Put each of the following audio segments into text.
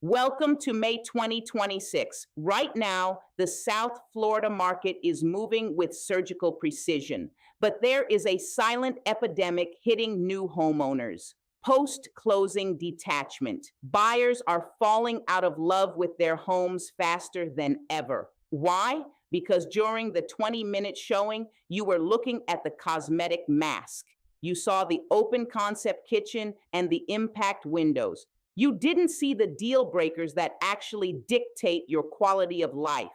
Welcome to May 2026. Right now, the South Florida market is moving with surgical precision, but there is a silent epidemic hitting new homeowners. Post closing detachment. Buyers are falling out of love with their homes faster than ever. Why? Because during the 20-minute showing, you were looking at the cosmetic mask. You saw the open concept kitchen and the impact windows. You didn't see the deal breakers that actually dictate your quality of life.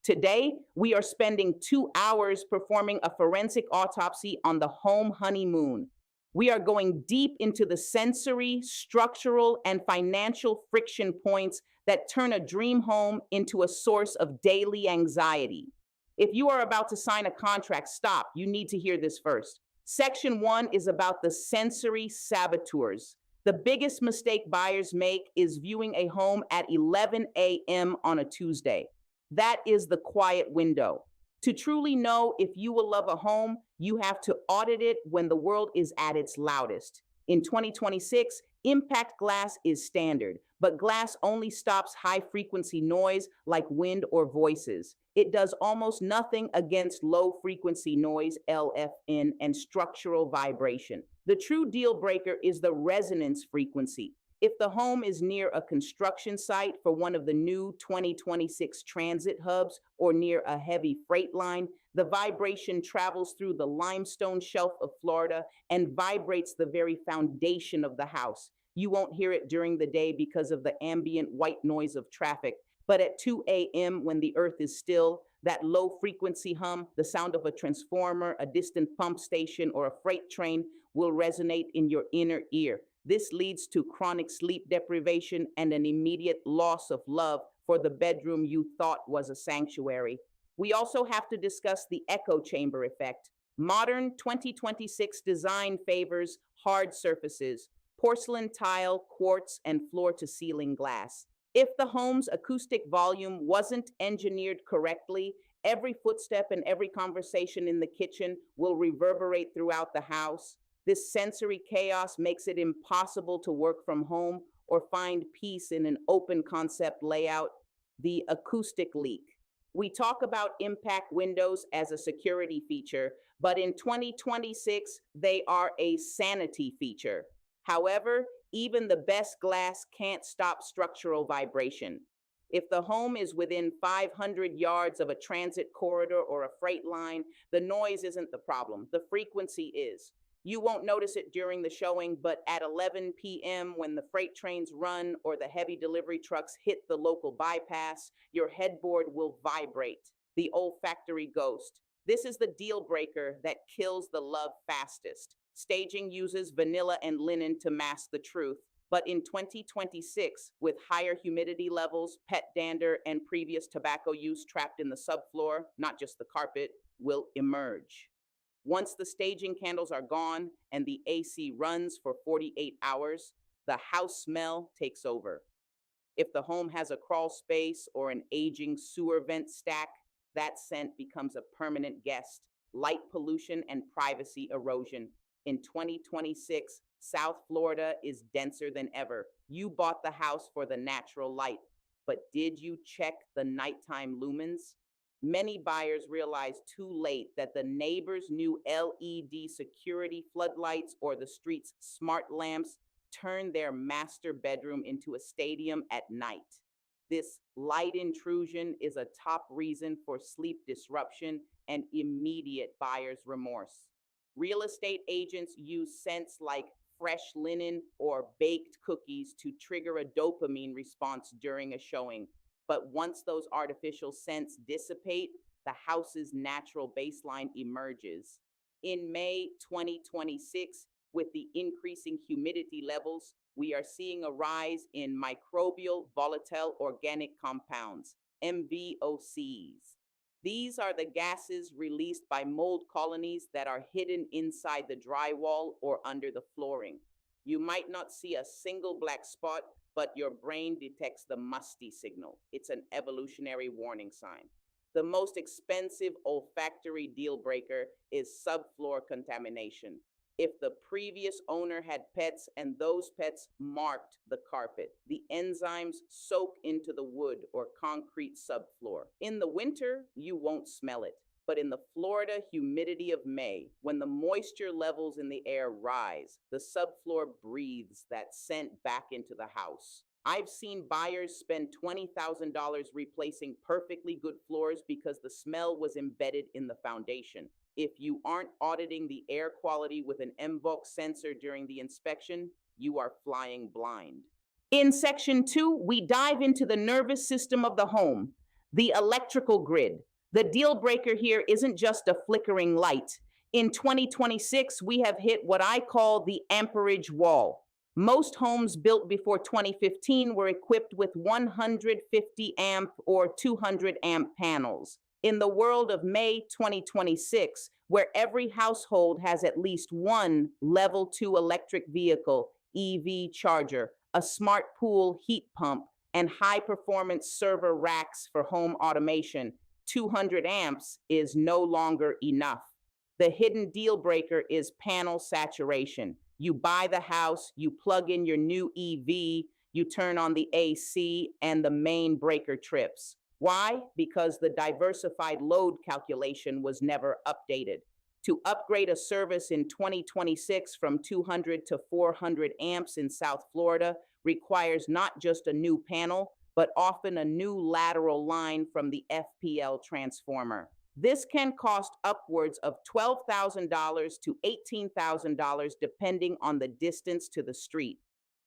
Today, we are spending 2 hours performing a forensic autopsy on the home honeymoon. We are going deep into the sensory, structural, and financial friction points that turn a dream home into a source of daily anxiety. If you are about to sign a contract, stop. You need to hear this first. Section 1 is about the sensory saboteurs. The biggest mistake buyers make is viewing a home at 11 a.m. on a Tuesday. That is the quiet window. To truly know if you will love a home, you have to audit it when the world is at its loudest. In 2026, impact glass is standard, but glass only stops high frequency noise like wind or voices. It does almost nothing against low frequency noise, LFN, and structural vibration. The true deal breaker is the resonance frequency. If the home is near a construction site for one of the new 2026 transit hubs or near a heavy freight line, the vibration travels through the limestone shelf of Florida and vibrates the very foundation of the house. You won't hear it during the day because of the ambient white noise of traffic, but at 2 a.m., when the earth is still, that low frequency hum, the sound of a transformer, a distant pump station, or a freight train will resonate in your inner ear. This leads to chronic sleep deprivation and an immediate loss of love for the bedroom you thought was a sanctuary. We also have to discuss the echo chamber effect. Modern 2026 design favors hard surfaces, porcelain tile, quartz, and floor to ceiling glass. If the home's acoustic volume wasn't engineered correctly, every footstep and every conversation in the kitchen will reverberate throughout the house. This sensory chaos makes it impossible to work from home or find peace in an open concept layout. The acoustic leak. We talk about impact windows as a security feature, but in 2026, they are a sanity feature. However, even the best glass can't stop structural vibration. If the home is within 500 yards of a transit corridor or a freight line, the noise isn't the problem, the frequency is. You won't notice it during the showing, but at 11 p.m., when the freight trains run or the heavy delivery trucks hit the local bypass, your headboard will vibrate, the olfactory ghost. This is the deal breaker that kills the love fastest. Staging uses vanilla and linen to mask the truth. But in 2026, with higher humidity levels, pet dander, and previous tobacco use trapped in the subfloor, not just the carpet, will emerge. Once the staging candles are gone and the AC runs for 48 hours, the house smell takes over. If the home has a crawl space or an aging sewer vent stack, that scent becomes a permanent guest. Light pollution and privacy erosion. In 2026, South Florida is denser than ever. You bought the house for the natural light, but did you check the nighttime lumens? Many buyers realize too late that the neighbor's new LED security floodlights or the street's smart lamps turn their master bedroom into a stadium at night. This light intrusion is a top reason for sleep disruption and immediate buyer's remorse. Real estate agents use scents like fresh linen or baked cookies to trigger a dopamine response during a showing. But once those artificial scents dissipate, the house's natural baseline emerges. In May 2026, with the increasing humidity levels, we are seeing a rise in microbial volatile organic compounds, MVOCs. These are the gases released by mold colonies that are hidden inside the drywall or under the flooring. You might not see a single black spot, but your brain detects the musty signal. It's an evolutionary warning sign. The most expensive olfactory deal breaker is subfloor contamination. If the previous owner had pets and those pets marked the carpet, the enzymes soak into the wood or concrete subfloor. In the winter, you won't smell it. But in the Florida humidity of May, when the moisture levels in the air rise, the subfloor breathes that scent back into the house. I've seen buyers spend $20,000 replacing perfectly good floors because the smell was embedded in the foundation. If you aren't auditing the air quality with an MVOC sensor during the inspection, you are flying blind. In section 2, we dive into the nervous system of the home, the electrical grid. The deal breaker here isn't just a flickering light. In 2026, we have hit what I call the amperage wall. Most homes built before 2015 were equipped with 150 amp or 200 amp panels. In the world of May 2026, where every household has at least one level 2 electric vehicle, EV charger, a smart pool heat pump, and high performance server racks for home automation, 200 amps is no longer enough. The hidden deal breaker is panel saturation. You buy the house, you plug in your new EV, you turn on the AC, and the main breaker trips. Why? Because the diversified load calculation was never updated. To upgrade a service in 2026 from 200 to 400 amps in South Florida requires not just a new panel, but often a new lateral line from the FPL transformer. This can cost upwards of $12,000 to $18,000 depending on the distance to the street.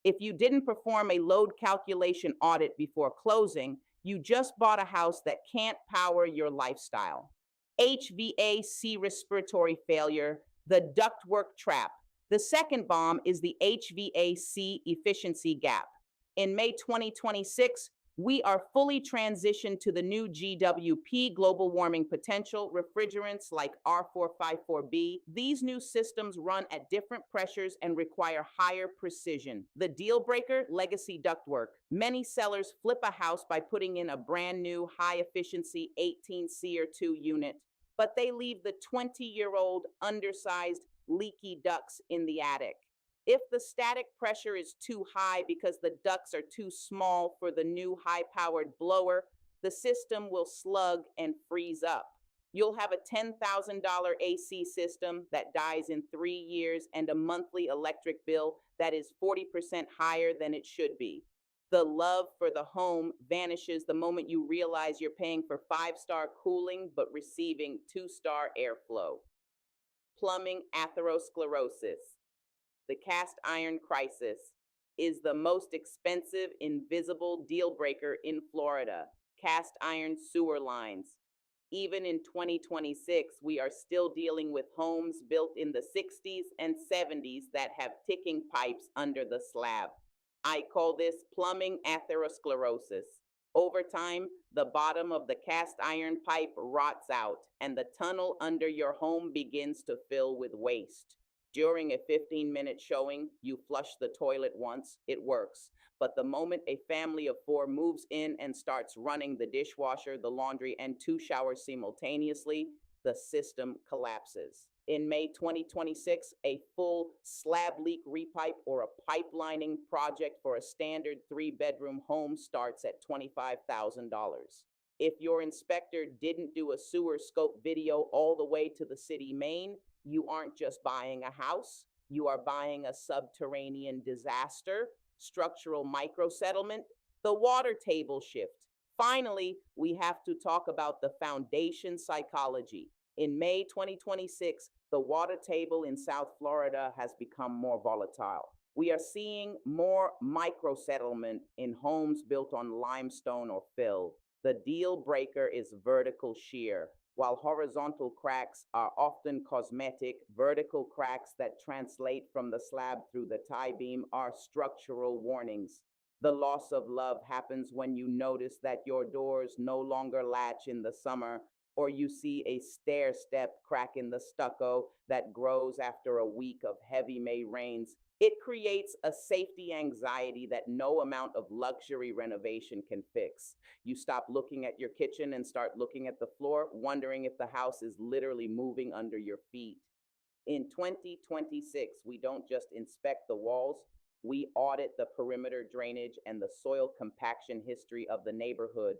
If you didn't perform a load calculation audit before closing, you just bought a house that can't power your lifestyle. HVAC respiratory failure, the ductwork trap. The second bomb is the HVAC efficiency gap. In May 2026, we are fully transitioned to the new GWP global warming potential refrigerants like R454B. These new systems run at different pressures and require higher precision. The deal breaker, legacy ductwork. Many sellers flip a house by putting in a brand new high efficiency 18 SEER2 unit, but they leave the 20-year-old undersized leaky ducts in the attic. If the static pressure is too high because the ducts are too small for the new high-powered blower, the system will slug and freeze up. You'll have a $10,000 AC system that dies in 3 years and a monthly electric bill that is 40% higher than it should be. The love for the home vanishes the moment you realize you're paying for 5-star cooling but receiving 2-star airflow. Plumbing atherosclerosis. The cast iron crisis is the most expensive invisible deal breaker in Florida. Cast iron sewer lines. Even in 2026, we are still dealing with homes built in the 60s and 70s that have ticking pipes under the slab. I call this plumbing atherosclerosis. Over time, the bottom of the cast iron pipe rots out, and the tunnel under your home begins to fill with waste. During a 15-minute showing, you flush the toilet once, it works. But the moment a family of 4 moves in and starts running the dishwasher, the laundry, and 2 showers simultaneously, the system collapses. In May 2026, a full slab leak repipe or a pipelining project for a standard 3-bedroom home starts at $25,000. If your inspector didn't do a sewer scope video all the way to the city main, you aren't just buying a house, you are buying a subterranean disaster, structural microsettlement, the water table shift. Finally, we have to talk about the foundation psychology. In May 2026, the water table in South Florida has become more volatile. We are seeing more microsettlement in homes built on limestone or fill. The deal breaker is vertical shear. While horizontal cracks are often cosmetic, vertical cracks that translate from the slab through the tie beam are structural warnings. The loss of love happens when you notice that your doors no longer latch in the summer, or you see a stair step crack in the stucco that grows after a week of heavy May rains. It creates a safety anxiety that no amount of luxury renovation can fix. You stop looking at your kitchen and start looking at the floor, wondering if the house is literally moving under your feet. In 2026, we don't just inspect the walls, we audit the perimeter drainage and the soil compaction history of the neighborhood.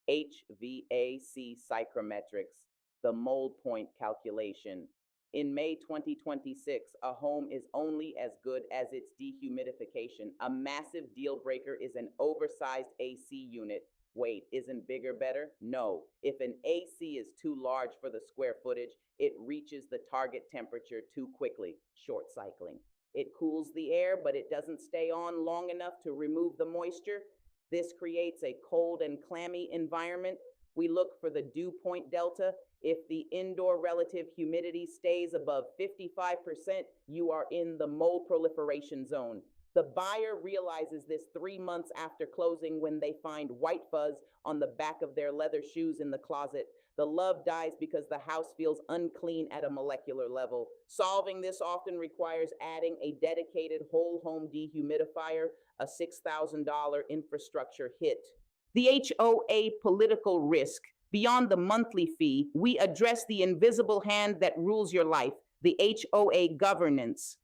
HVAC psychrometrics, the mold point calculation. In May 2026, a home is only as good as its dehumidification. A massive deal breaker is an oversized AC unit. Wait, isn't bigger better? No. If an AC is too large for the square footage, it reaches the target temperature too quickly, short cycling. It cools the air, but it doesn't stay on long enough to remove the moisture. This creates a cold and clammy environment. We look for the dew point delta. If the indoor relative humidity stays above 55%, you are in the mold proliferation zone. The buyer realizes this 3 months after closing when they find white fuzz on the back of their leather shoes in the closet. The love dies because the house feels unclean at a molecular level. Solving this often requires adding a dedicated whole home dehumidifier, a $6,000 infrastructure hit. The HOA political risk. Beyond the monthly fee, we address the invisible hand that rules your life, the HOA governance.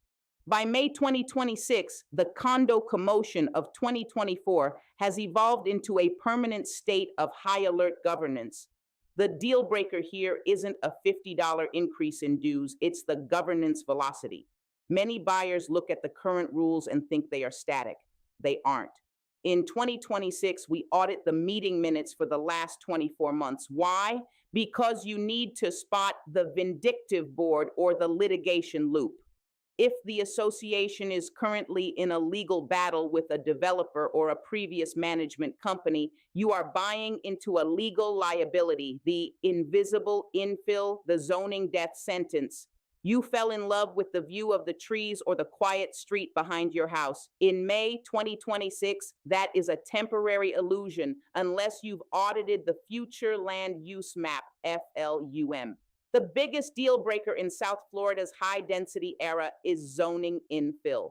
By May 2026, the condo commotion of 2024 has evolved into a permanent state of high alert governance. The deal breaker here isn't a $50 increase in dues, it's the governance velocity. Many buyers look at the current rules and think they are static. They aren't. In 2026, we audit the meeting minutes for the last 24 months. Why? Because you need to spot the vindictive board or the litigation loop. If the association is currently in a legal battle with a developer or a previous management company, you are buying into a legal liability, the invisible infill, the zoning death sentence. You fell in love with the view of the trees or the quiet street behind your house. In May 2026, that is a temporary illusion unless you've audited the future land use map, FLUM. The biggest deal breaker in South Florida's high density era is zoning infill.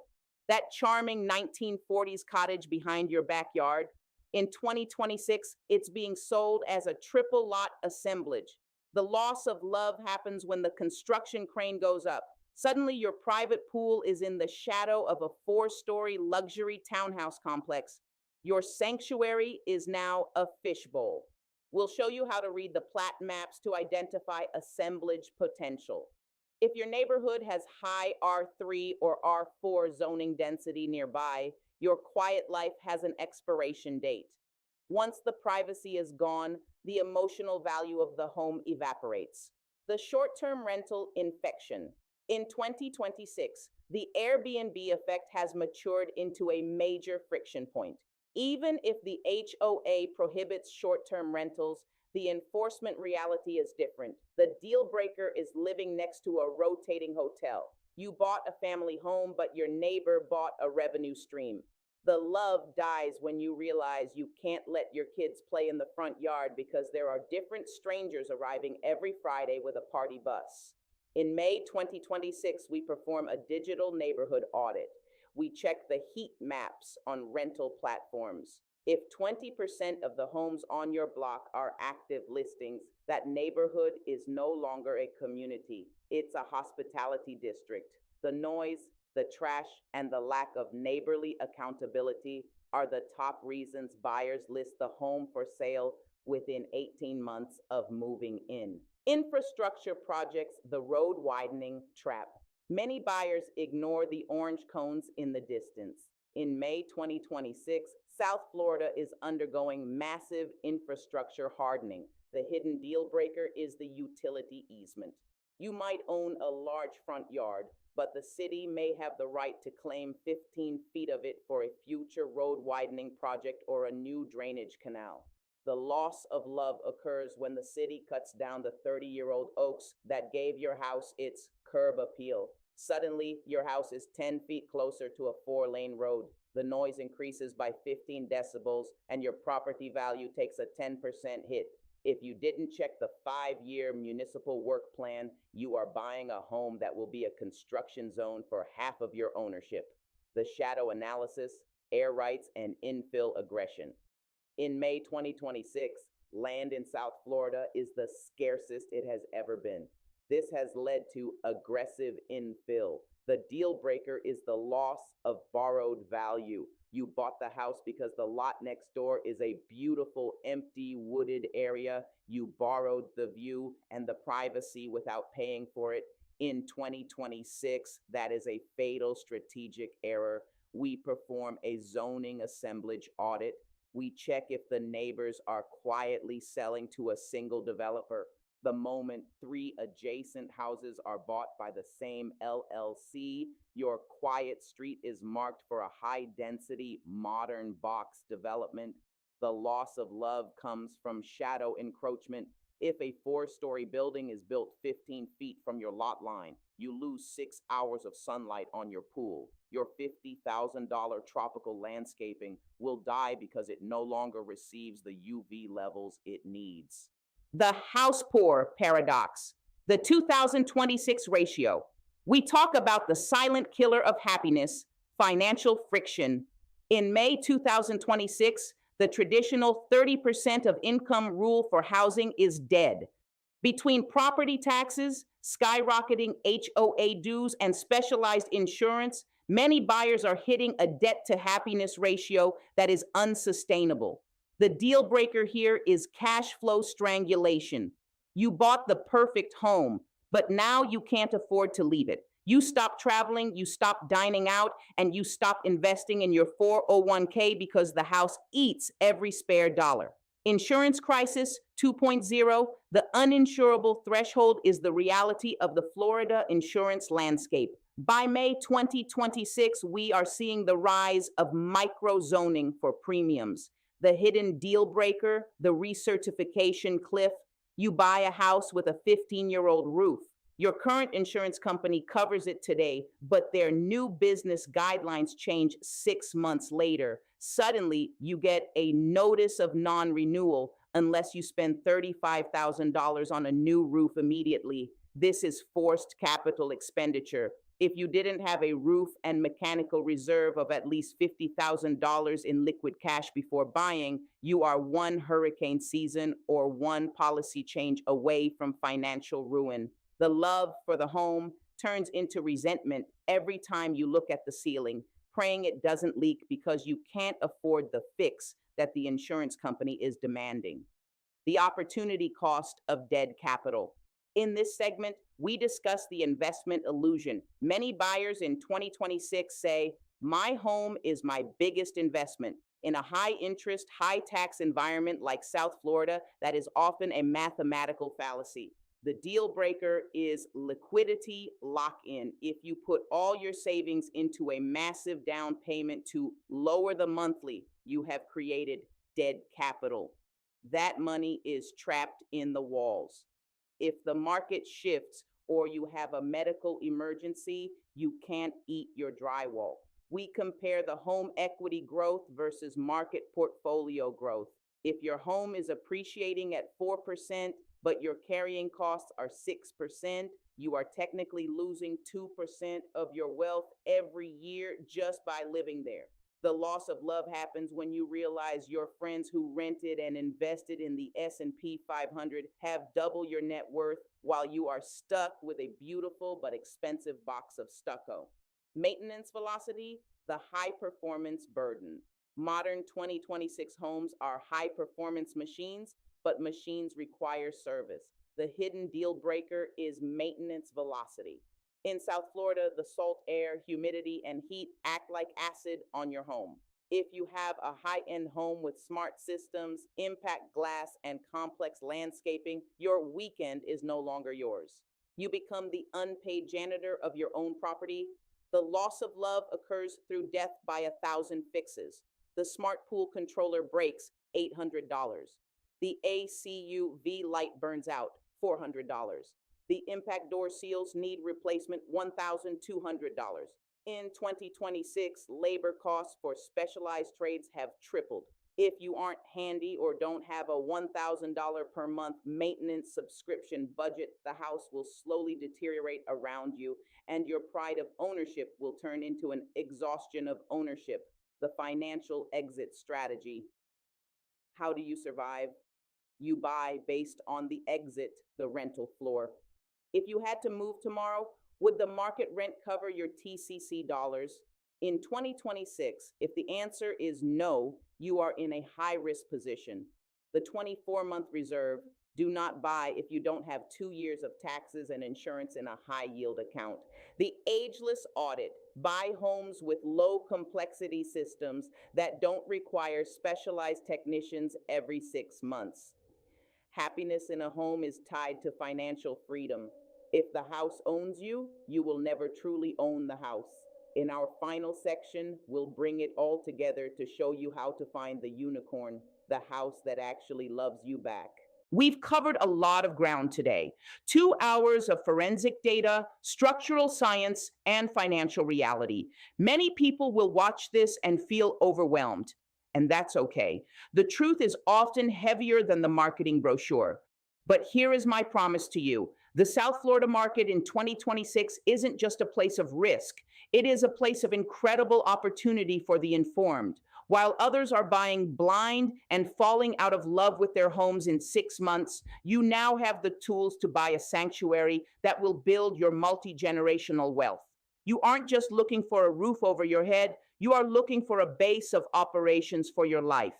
That charming 1940s cottage behind your backyard. In 2026, it's being sold as a triple lot assemblage. The loss of love happens when the construction crane goes up. Suddenly, your private pool is in the shadow of a 4-story luxury townhouse complex. Your sanctuary is now a fishbowl. We'll show you how to read the plat maps to identify assemblage potential. If your neighborhood has high R3 or R4 zoning density nearby, your quiet life has an expiration date. Once the privacy is gone, the emotional value of the home evaporates. The short-term rental infection. In 2026, the Airbnb effect has matured into a major friction point. Even if the HOA prohibits short-term rentals, the enforcement reality is different. The deal breaker is living next to a rotating hotel. You bought a family home, but your neighbor bought a revenue stream. The love dies when you realize you can't let your kids play in the front yard because there are different strangers arriving every Friday with a party bus. In May 2026, we perform a digital neighborhood audit. We check the heat maps on rental platforms. If 20% of the homes on your block are active listings, that neighborhood is no longer a community. It's a hospitality district. The noise, the trash, and the lack of neighborly accountability are the top reasons buyers list the home for sale within 18 months of moving in. Infrastructure projects, the road widening trap. Many buyers ignore the orange cones in the distance. In May 2026, South Florida is undergoing massive infrastructure hardening. The hidden deal breaker is the utility easement. You might own a large front yard, but the city may have the right to claim 15 feet of it for a future road widening project or a new drainage canal. The loss of love occurs when the city cuts down the 30-year-old oaks that gave your house its curb appeal. Suddenly, your house is 10 feet closer to a 4-lane road. The noise increases by 15 decibels, and your property value takes a 10% hit. If you didn't check the 5-year municipal work plan, you are buying a home that will be a construction zone for half of your ownership. The shadow analysis, air rights, and infill aggression. In May 2026, land in South Florida is the scarcest it has ever been. This has led to aggressive infill. The deal breaker is the loss of borrowed value. You bought the house because the lot next door is a beautiful, empty, wooded area. You borrowed the view and the privacy without paying for it. In 2026, that is a fatal strategic error. We perform a zoning assemblage audit. We check if the neighbors are quietly selling to a single developer. The moment three adjacent houses are bought by the same LLC, your quiet street is marked for a high density, modern box development. The loss of love comes from shadow encroachment. If a four-story building is built 15 feet from your lot line, you lose 6 hours of sunlight on your pool. Your $50,000 tropical landscaping will die because it no longer receives the UV levels it needs. The house poor paradox, the 2026 ratio. We talk about the silent killer of happiness, financial friction. In May 2026, the traditional 30% of income rule for housing is dead. Between property taxes, skyrocketing HOA dues, and specialized insurance, many buyers are hitting a debt to happiness ratio that is unsustainable. The deal breaker here is cash flow strangulation. You bought the perfect home, but now you can't afford to leave it. You stop traveling, you stop dining out, and you stop investing in your 401k because the house eats every spare dollar. Insurance crisis 2.0, the uninsurable threshold is the reality of the Florida insurance landscape. By May 2026, we are seeing the rise of microzoning for premiums, the hidden deal breaker, the recertification cliff. You buy a house with a 15-year-old roof. Your current insurance company covers it today, but their new business guidelines change 6 months later. Suddenly, you get a notice of non-renewal unless you spend $35,000 on a new roof immediately. This is forced capital expenditure. If you didn't have a roof and mechanical reserve of at least $50,000 in liquid cash before buying, you are one hurricane season or one policy change away from financial ruin. The love for the home turns into resentment every time you look at the ceiling, praying it doesn't leak because you can't afford the fix that the insurance company is demanding. The opportunity cost of dead capital. In this segment, we discuss the investment illusion. Many buyers in 2026 say, "My home is my biggest investment." In a high interest, high tax environment like South Florida, that is often a mathematical fallacy. The deal breaker is liquidity lock-in. If you put all your savings into a massive down payment to lower the monthly, you have created dead capital. That money is trapped in the walls. If the market shifts or you have a medical emergency, you can't eat your drywall. We compare the home equity growth versus market portfolio growth. If your home is appreciating at 4%, but your carrying costs are 6%, you are technically losing 2% of your wealth every year just by living there. The loss of love happens when you realize your friends who rented and invested in the S&P 500 have double your net worth while you are stuck with a beautiful but expensive box of stucco. Maintenance velocity, the high performance burden. Modern 2026 homes are high performance machines, but machines require service. The hidden deal breaker is maintenance velocity. In South Florida, the salt air, humidity, and heat act like acid on your home. If you have a high-end home with smart systems, impact glass, and complex landscaping, your weekend is no longer yours. You become the unpaid janitor of your own property. The loss of love occurs through death by 1,000 fixes. The smart pool controller breaks, $800. The ACU V light burns out, $400. The impact door seals need replacement, $1,200. In 2026, labor costs for specialized trades have tripled. If you aren't handy or don't have a $1,000 per month maintenance subscription budget, the house will slowly deteriorate around you, and your pride of ownership will turn into an exhaustion of ownership. The financial exit strategy. How do you survive? You buy based on the exit, the rental floor. If you had to move tomorrow, would the market rent cover your TCC dollars? In 2026, if the answer is no, you are in a high risk position. The 24-month reserve, do not buy if you don't have 2 years of taxes and insurance in a high yield account. The ageless audit, buy homes with low complexity systems that don't require specialized technicians every 6 months. Happiness in a home is tied to financial freedom. If the house owns you, you will never truly own the house. In our final section, we'll bring it all together to show you how to find the unicorn, the house that actually loves you back. We've covered a lot of ground today. 2 hours of forensic data, structural science, and financial reality. Many people will watch this and feel overwhelmed, and that's okay. The truth is often heavier than the marketing brochure. But here is my promise to you. The South Florida market in 2026 isn't just a place of risk. It is a place of incredible opportunity for the informed. While others are buying blind and falling out of love with their homes in 6 months, you now have the tools to buy a sanctuary that will build your multi-generational wealth. You aren't just looking for a roof over your head, you are looking for a base of operations for your life.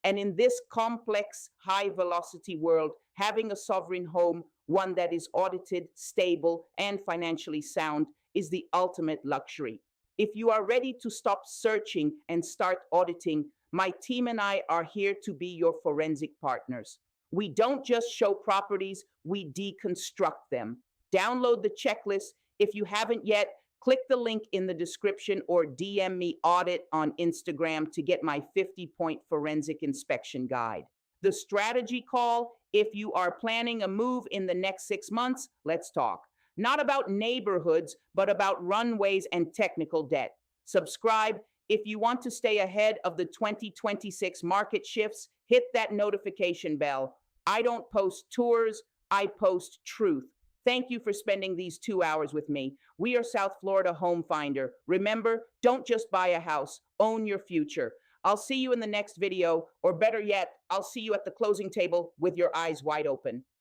And in this complex, high velocity world, having a sovereign home, one that is audited, stable, and financially sound, is the ultimate luxury. If you are ready to stop searching and start auditing, my team and I are here to be your forensic partners. We don't just show properties, we deconstruct them. Download the checklist. If you haven't yet, click the link in the description or DM me audit on Instagram to get my 50-point forensic inspection guide. The strategy call, if you are planning a move in the next 6 months, let's talk. Not about neighborhoods, but about runways and technical debt. Subscribe. If you want to stay ahead of the 2026 market shifts, hit that notification bell. I don't post tours, I post truth. Thank you for spending these 2 hours with me. We are South Florida Home Finder. Remember, don't just buy a house, own your future. I'll see you in the next video, or better yet, I'll see you at the closing table with your eyes wide open.